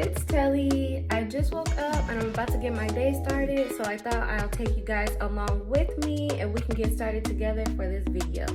it's Telle. I just woke up and I'm about to get my day started, so I thought I'll take you guys along with me and we can get started together for this video.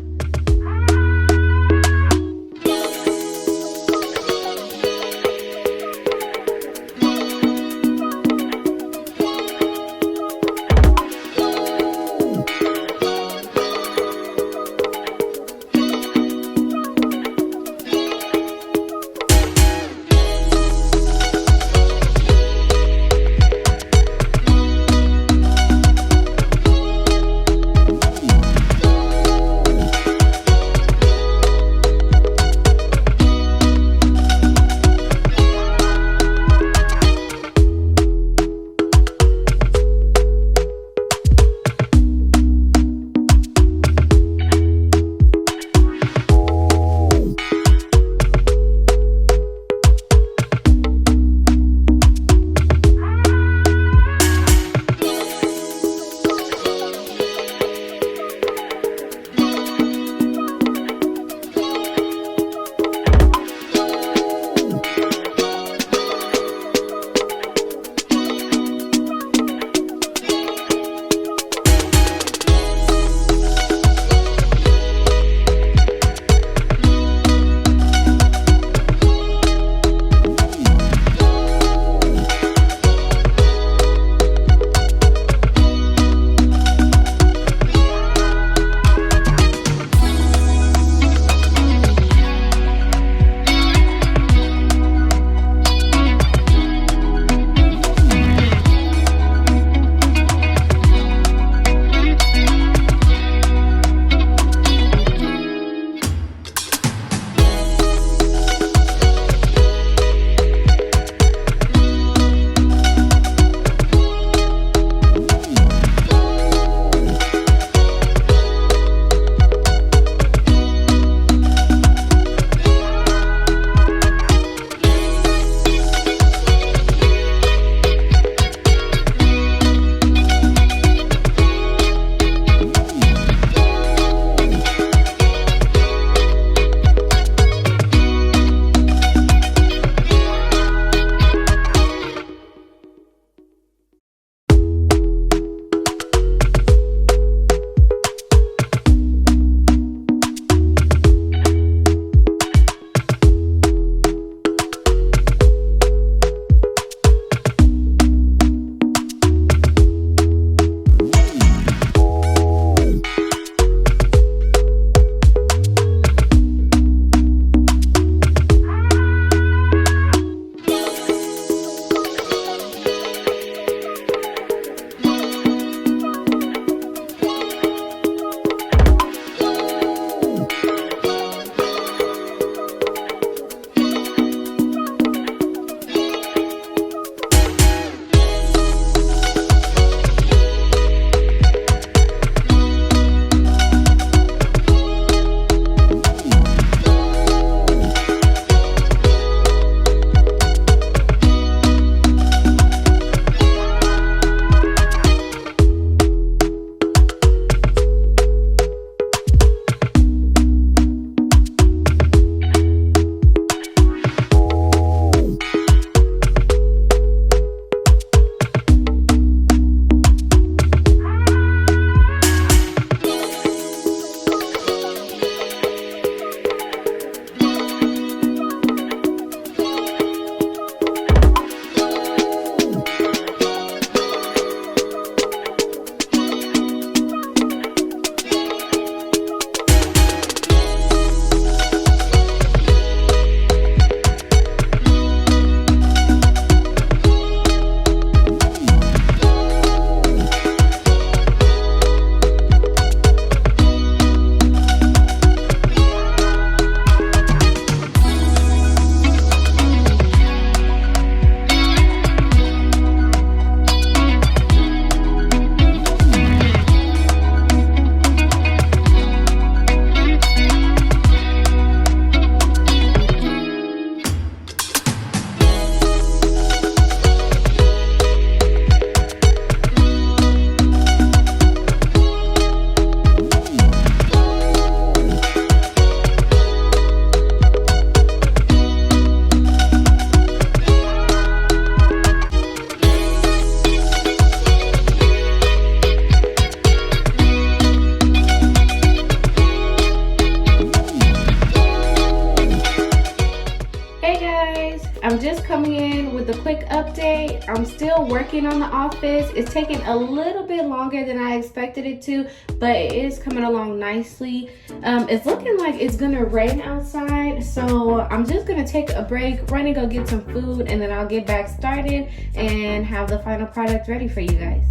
in with a quick update. I'm still working on the office. It's taking a little bit longer than I expected it to, but it is coming along nicely. It's looking like it's gonna rain outside, so I'm just gonna take a break, run and go get some food, and then I'll get back started and have the final product ready for you guys.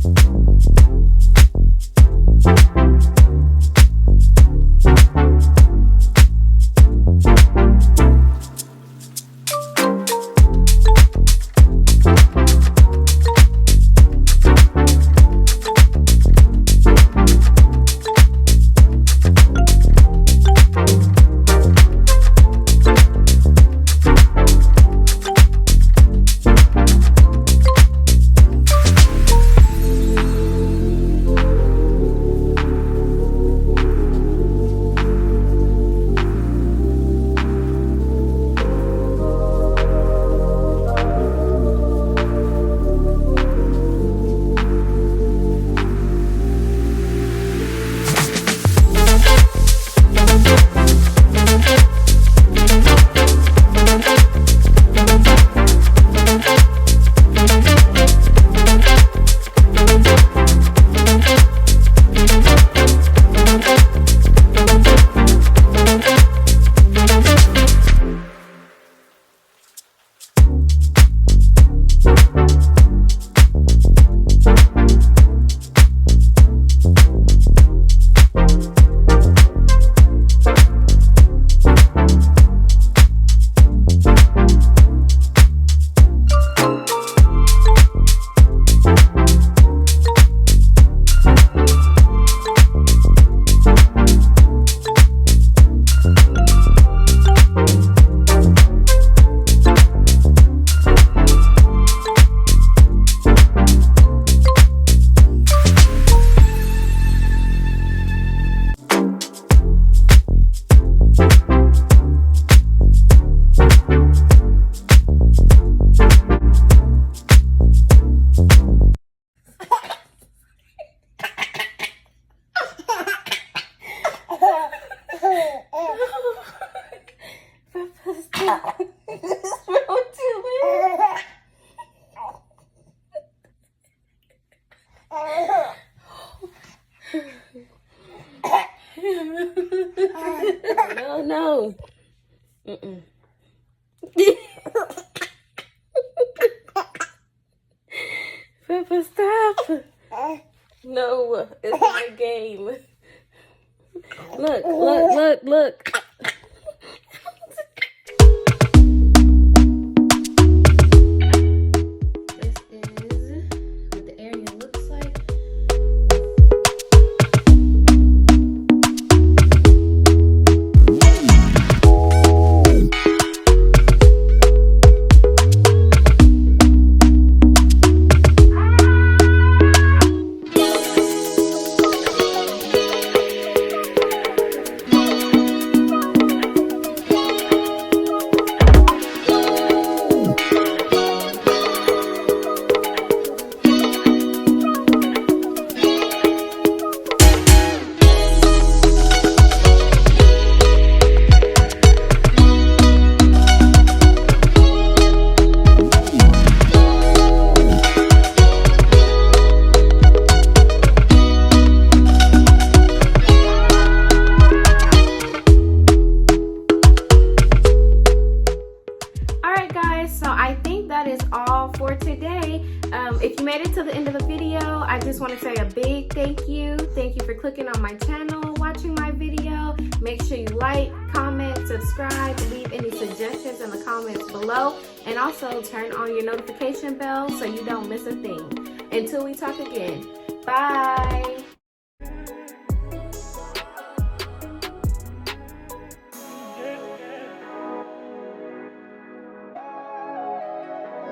No. Peppa, stop. No, it's my game. Look. For today. If you made it to the end of the video, I just want to say a big thank you. Thank you for clicking on my channel, watching my video. Make sure you like, comment, subscribe, leave any suggestions in the comments below, and also turn on your notification bell so you don't miss a thing. Until we talk again, bye.